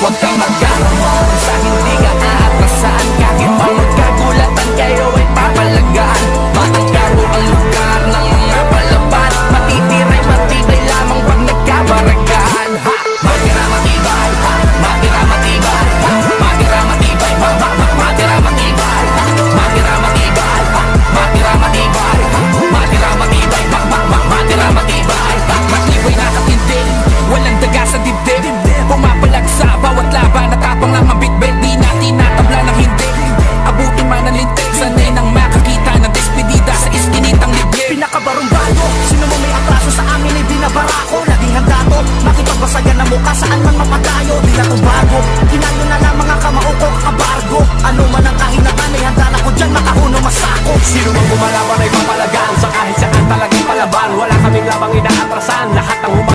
Huwag kang magkahamon sa hindi ka aatrasan. Kahit pa magkagulatan kayo ay papalagaan. Batang Quiapo ang lugar ng mga palaban. Matitibay lamang pag nagkabaragaan. Matira matibay, matira matibay, matira matibay, matira matibay, matira matibay, matira matibay, matira matibay, matira matibay. Matibay na katindig, walang daga sa dibdib. Pumapalag sa bawat laban, natapang ng mabitbit. Di natin natabla ng hindi, abutin man ang lintik. Sanay nang makakita ng despedida sa iskinitang liblib. Pinakabarumbado, sino mo may atraso sa amin ay binabarako. Laging handa to, makipagbasagan na mukha saan man mapatayo. Di na to bago,